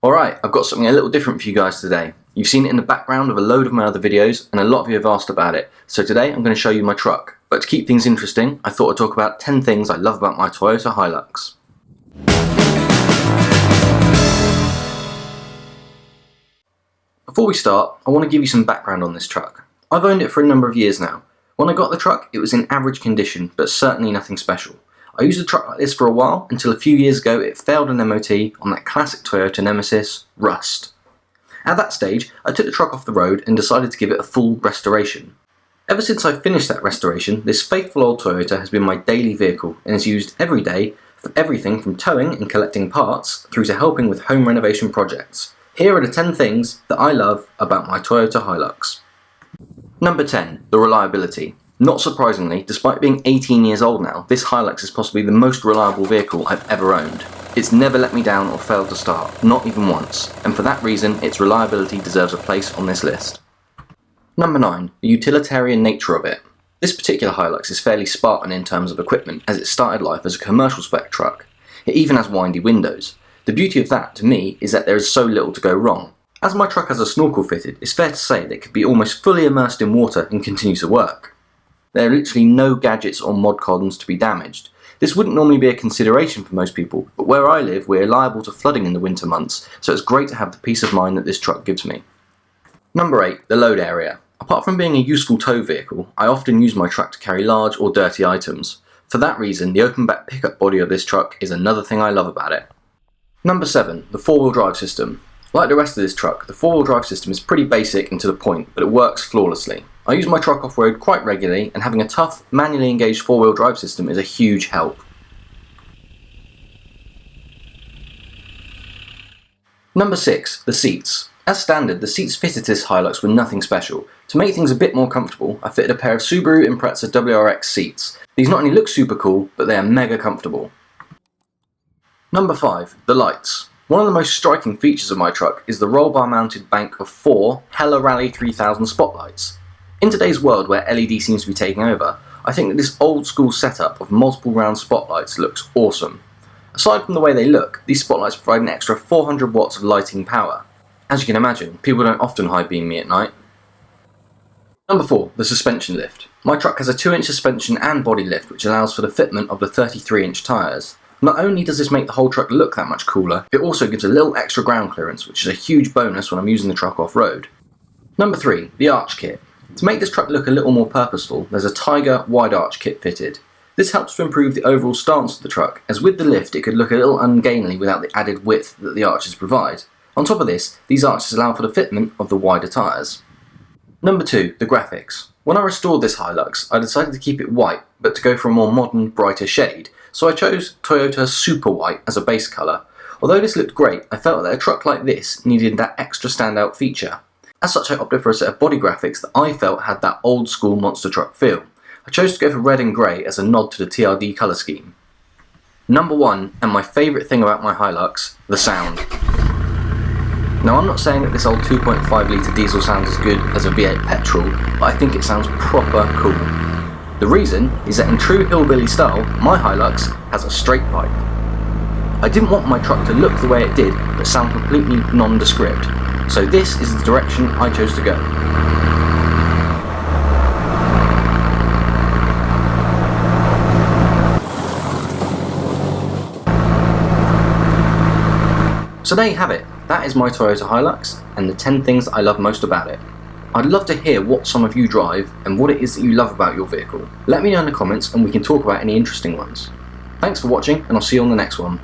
Alright, I've got something a little different for you guys today. You've seen it in the background of a load of my other videos, and a lot of you have asked about it. So today I'm going to show you my truck. But to keep things interesting, I thought I'd talk about 10 things I love about my Toyota Hilux. Before we start, I want to give you some background on this truck. I've owned it for a number of years now. When I got the truck, it was in average condition, but certainly nothing special. I used a truck like this for a while, until a few years ago it failed an MOT on that classic Toyota nemesis, rust. At that stage, I took the truck off the road and decided to give it a full restoration. Ever since I finished that restoration, this faithful old Toyota has been my daily vehicle and is used every day for everything from towing and collecting parts through to helping with home renovation projects. Here are the 10 things that I love about my Toyota Hilux. Number 10, the reliability. Not surprisingly, despite being 18 years old now, this Hilux is possibly the most reliable vehicle I've ever owned. It's never let me down or failed to start, not even once, and for that reason its reliability deserves a place on this list. Number 9, the utilitarian nature of it. This particular Hilux is fairly Spartan in terms of equipment, as it started life as a commercial spec truck. It even has windy windows. The beauty of that, to me, is that there is so little to go wrong. As my truck has a snorkel fitted, it's fair to say that it could be almost fully immersed in water and continue to work. There are literally no gadgets or mod cons to be damaged. This wouldn't normally be a consideration for most people, but where I live we're liable to flooding in the winter months, so it's great to have the peace of mind that this truck gives me. Number 8, the load area. Apart from being a useful tow vehicle, I often use my truck to carry large or dirty items. For that reason, the open back pickup body of this truck is another thing I love about it. Number 7, the 4-wheel drive system. Like the rest of this truck, the 4-wheel drive system is pretty basic and to the point, but it works flawlessly. I use my truck off-road quite regularly, and having a tough, manually engaged 4-wheel drive system is a huge help. Number 6, the seats. As standard, the seats fitted to this Hilux were nothing special. To make things a bit more comfortable, I fitted a pair of Subaru Impreza WRX seats. These not only look super cool, but they are mega comfortable. Number 5, the lights. One of the most striking features of my truck is the roll bar mounted bank of 4 Hella Rally 3000 spotlights. In today's world where LED seems to be taking over, I think that this old school setup of multiple round spotlights looks awesome. Aside from the way they look, these spotlights provide an extra 400 watts of lighting power. As you can imagine, people don't often high beam me at night. Number 4, the suspension lift. My truck has a 2-inch suspension and body lift which allows for the fitment of the 33-inch tyres. Not only does this make the whole truck look that much cooler, it also gives a little extra ground clearance, which is a huge bonus when I'm using the truck off-road. Number 3, the arch kit. To make this truck look a little more purposeful, there's a Tiger wide arch kit fitted. This helps to improve the overall stance of the truck, as with the lift it could look a little ungainly without the added width that the arches provide. On top of this, these arches allow for the fitment of the wider tyres. Number 2, the graphics. When I restored this Hilux, I decided to keep it white, but to go for a more modern, brighter shade, so I chose Toyota Super White as a base colour. Although this looked great, I felt that a truck like this needed that extra standout feature. As such, I opted for a set of body graphics that I felt had that old school monster truck feel. I chose to go for red and grey as a nod to the TRD colour scheme. Number 1, and my favourite thing about my Hilux, the sound. Now I'm not saying that this old 2.5 litre diesel sounds as good as a V8 petrol, but I think it sounds proper cool. The reason is that in true hillbilly style, my Hilux has a straight pipe. I didn't want my truck to look the way it did, but sound completely nondescript. So this is the direction I chose to go. So there you have it. That is my Toyota Hilux, and the 10 things I love most about it. I'd love to hear what some of you drive, and what it is that you love about your vehicle. Let me know in the comments, and we can talk about any interesting ones. Thanks for watching, and I'll see you on the next one.